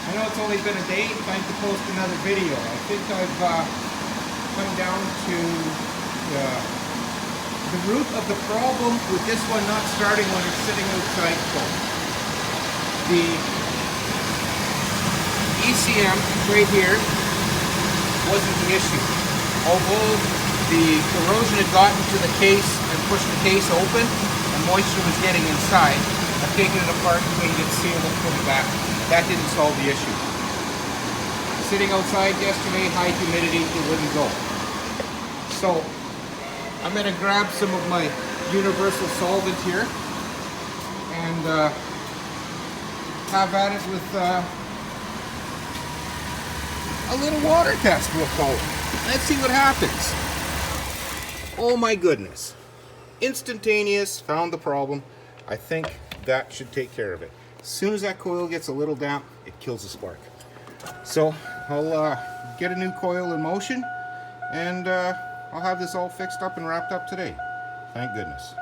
I know it's only been a day, time to post another video. I think I've come down to the root of the problem with this one not starting when it's sitting outside cold. The ECM right here wasn't the issue. Although the corrosion had gotten to the case and pushed the case open and moisture was getting inside, I've taken it apart, cleaned it, sealed it, put it back. That didn't solve the issue. Sitting outside yesterday, high humidity, it wouldn't go. So I'm going to grab some of my universal solvent here and have at it with a little water test, we'll call it. Let's see what happens. Oh my goodness. Instantaneous, found the problem. I think that should take care of it. As soon as that coil gets a little damp, it kills the spark. So I'll get a new coil in motion and I'll have this all fixed up and wrapped up today. Thank goodness.